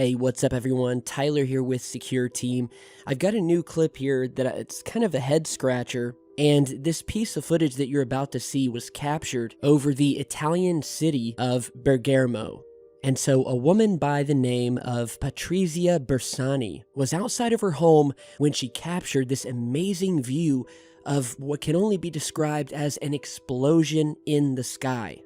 Hey, what's up everyone? Tyler here with Secure Team. I've got a new clip here that it's kind of a head scratcher, and this piece of footage that you're about to see was captured over the Italian city of Bergamo. And so a woman by the name of Patrizia Bersani was outside of her home when she captured this amazing view of what can only be described as an explosion in the sky.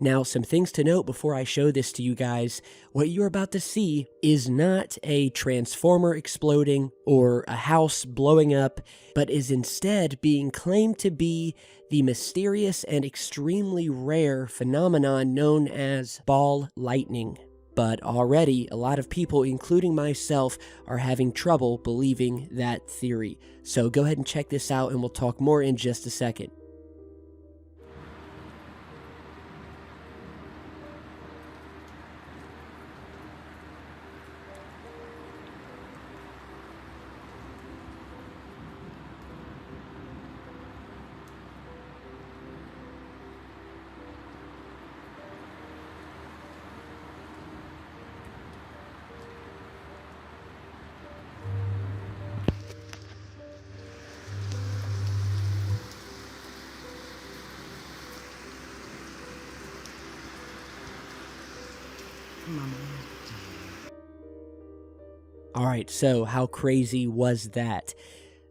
Now, some things to note before I show this to you guys. What you're about to see is not a transformer exploding or a house blowing up, but is instead being claimed to be the mysterious and extremely rare phenomenon known as ball lightning. But already, a lot of people, including myself, are having trouble believing that theory. So go ahead and check this out and we'll talk more in just a second. Alright, so how crazy was that?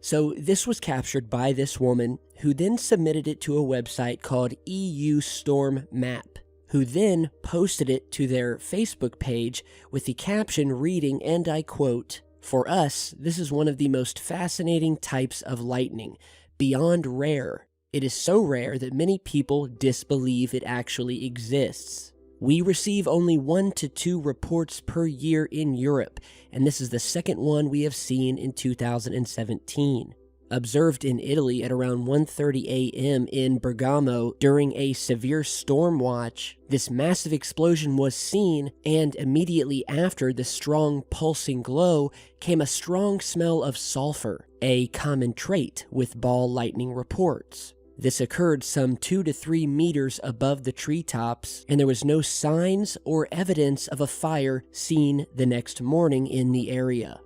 So this was captured by this woman, who then submitted it to a website called EU Storm Map, who then posted it to their Facebook page with the caption reading, and I quote, "For us, this is one of the most fascinating types of lightning, beyond rare. It is so rare that many people disbelieve it actually exists. We receive only 1 to 2 reports per year in Europe, and this is the second one we have seen in 2017. Observed in Italy at around 1:30 a.m. in Bergamo during a severe storm watch, this massive explosion was seen, and immediately after the strong pulsing glow came a strong smell of sulfur, a common trait with ball lightning reports. This occurred some 2 to 3 meters above the treetops, and there was no signs or evidence of a fire seen the next morning in the area."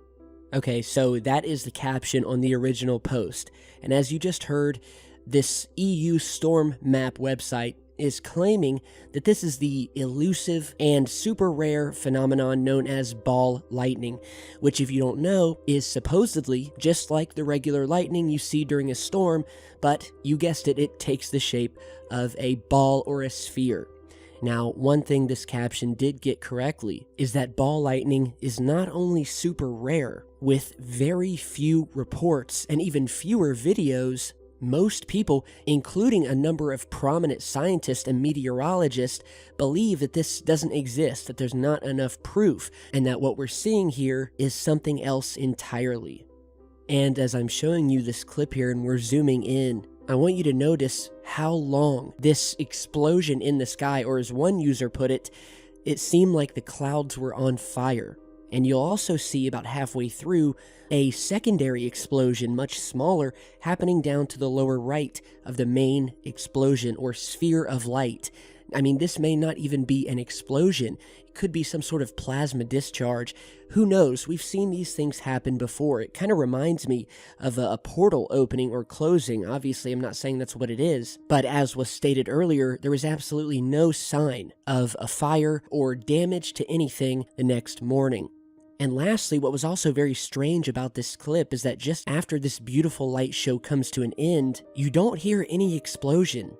Okay, so that is the caption on the original post. And as you just heard, this EU Storm Map website is claiming that this is the elusive and super rare phenomenon known as ball lightning, which, if you don't know, is supposedly just like the regular lightning you see during a storm, but you guessed it, it takes the shape of a ball or a sphere. Now, one thing this caption did get correctly is that ball lightning is not only super rare, with very few reports and even fewer videos. Most people, including a number of prominent scientists and meteorologists, believe that this doesn't exist, that there's not enough proof, and that what we're seeing here is something else entirely. And as I'm showing you this clip here and we're zooming in, I want you to notice how long this explosion in the sky, or as one user put it, it seemed like the clouds were on fire. And you'll also see about halfway through a secondary explosion, much smaller, happening down to the lower right of the main explosion or sphere of light. I mean, this may not even be an explosion. It could be some sort of plasma discharge. Who knows? We've seen these things happen before. It kind of reminds me of a portal opening or closing. Obviously, I'm not saying that's what it is, but as was stated earlier, there was absolutely no sign of a fire or damage to anything the next morning. And lastly, what was also very strange about this clip is that just after this beautiful light show comes to an end, you don't hear any explosion.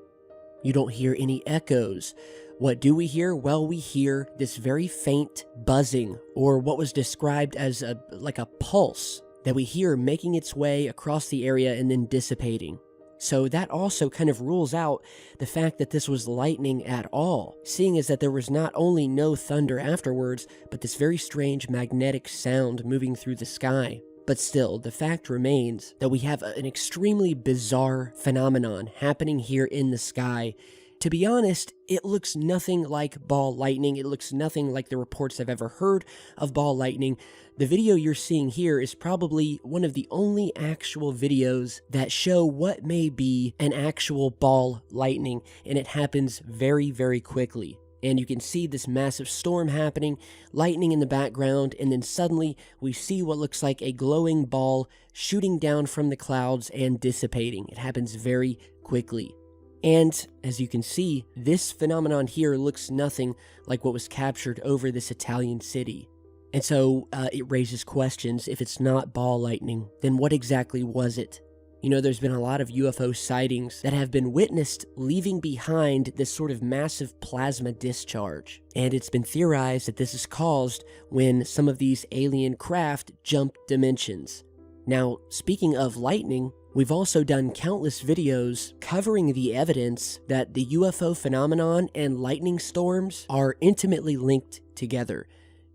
You don't hear any echoes. What do we hear? Well, we hear this very faint buzzing, or what was described as like a pulse that we hear making its way across the area and then dissipating. So that also kind of rules out the fact that this was lightning at all, seeing as that there was not only no thunder afterwards, but this very strange magnetic sound moving through the sky. But still, the fact remains that we have an extremely bizarre phenomenon happening here in the sky. To be honest, it looks nothing like ball lightning. It looks nothing like the reports I've ever heard of ball lightning. The video you're seeing here is probably one of the only actual videos that show what may be an actual ball lightning, and it happens very, very quickly. And you can see this massive storm happening, lightning in the background, and then suddenly we see what looks like a glowing ball shooting down from the clouds and dissipating. It happens very quickly. And as you can see, this phenomenon here looks nothing like what was captured over this Italian city. And so it raises questions. If it's not ball lightning, then what exactly was it? You know, there's been a lot of UFO sightings that have been witnessed leaving behind this sort of massive plasma discharge. And it's been theorized that this is caused when some of these alien craft jump dimensions. Now, speaking of lightning, we've also done countless videos covering the evidence that the UFO phenomenon and lightning storms are intimately linked together,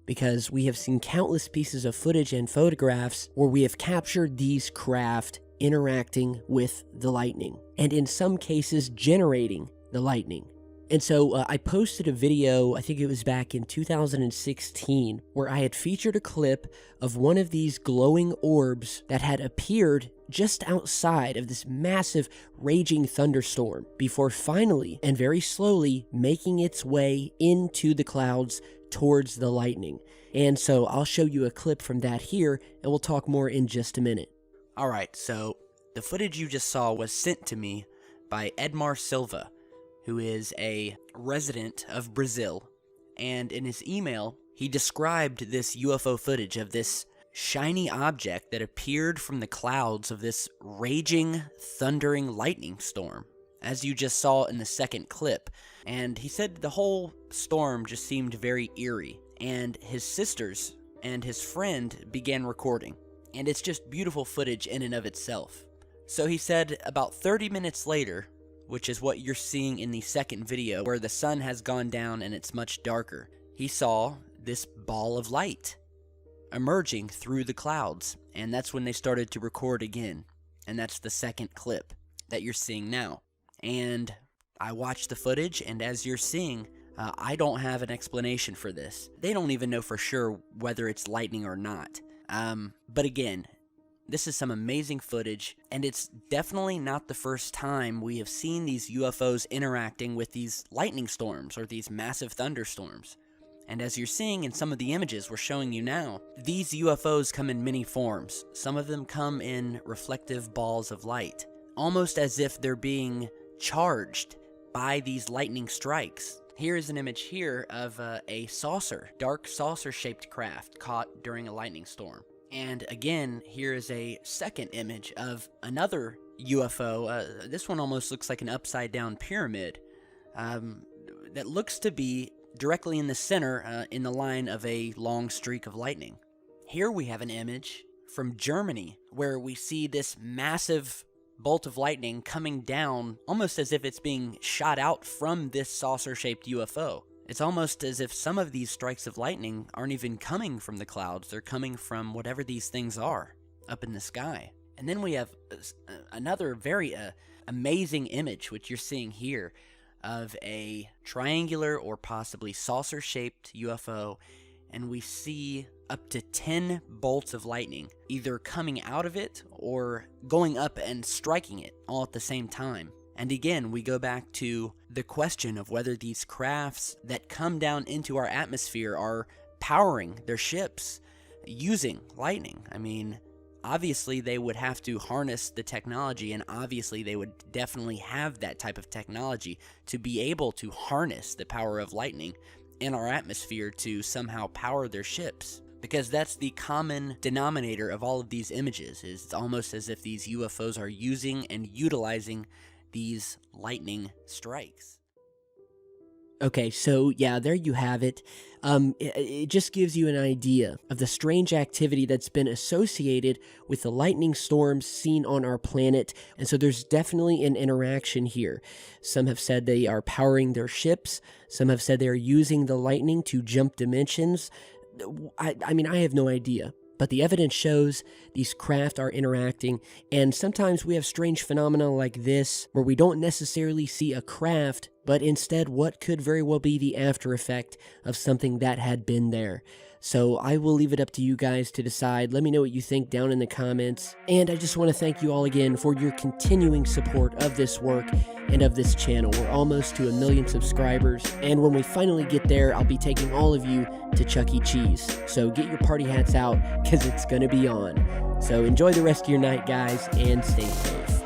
because we have seen countless pieces of footage and photographs where we have captured these craft interacting with the lightning, and in some cases generating the lightning. And so I posted a video, I think it was back in 2016, where I had featured a clip of one of these glowing orbs that had appeared just outside of this massive raging thunderstorm before finally and very slowly making its way into the clouds towards the lightning. And so I'll show you a clip from that here, and we'll talk more in just a minute. Alright, so the footage you just saw was sent to me by Edmar Silva, who is a resident of Brazil, and in his email, he described this UFO footage of this shiny object that appeared from the clouds of this raging, thundering lightning storm, as you just saw in the second clip. And he said the whole storm just seemed very eerie, and his sisters and his friend began recording. And it's just beautiful footage in and of itself. So he said about 30 minutes later, which is what you're seeing in the second video, where the sun has gone down and it's much darker, he saw this ball of light emerging through the clouds. And that's when they started to record again. And that's the second clip that you're seeing now. And I watched the footage, and as you're seeing, I don't have an explanation for this. They don't even know for sure whether it's lightning or not. But again, this is some amazing footage, and it's definitely not the first time we have seen these UFOs interacting with these lightning storms or these massive thunderstorms. And as you're seeing in some of the images we're showing you now, these UFOs come in many forms. Some of them come in reflective balls of light, almost as if they're being charged by these lightning strikes. Here is an image here of a saucer, dark saucer-shaped craft caught during a lightning storm. And again, here is a second image of another UFO. This one almost looks like an upside-down pyramid that looks to be directly in the center in the line of a long streak of lightning. Here we have an image from Germany where we see this massive bolt of lightning coming down almost as if it's being shot out from this saucer-shaped UFO. It's almost as if some of these strikes of lightning aren't even coming from the clouds. They're coming from whatever these things are up in the sky. And then we have another very amazing image, which you're seeing here, of a triangular or possibly saucer-shaped UFO, and we see up to 10 bolts of lightning either coming out of it or going up and striking it all at the same time. And again, we go back to the question of whether these crafts that come down into our atmosphere are powering their ships using lightning. I mean, obviously they would have to harness the technology, and obviously they would definitely have that type of technology to be able to harness the power of lightning in our atmosphere to somehow power their ships. Because that's the common denominator of all of these images. It's almost as if these UFOs are using and utilizing these lightning strikes. Okay, so yeah, there you have it. It just gives you an idea of the strange activity that's been associated with the lightning storms seen on our planet. And so there's definitely an interaction here. Some have said they are powering their ships. Some have said they are using the lightning to jump dimensions. I mean, I have no idea. But the evidence shows these craft are interacting, and sometimes we have strange phenomena like this where we don't necessarily see a craft but instead what could very well be the after effect of something that had been there. So I will leave it up to you guys to decide. Let me know what you think down in the comments. And I just want to thank you all again for your continuing support of this work and of this channel. We're almost to 1 million subscribers, and when we finally get there, I'll be taking all of you to Chuck E. Cheese. So get your party hats out, because it's going to be on. So enjoy the rest of your night, guys, and stay safe.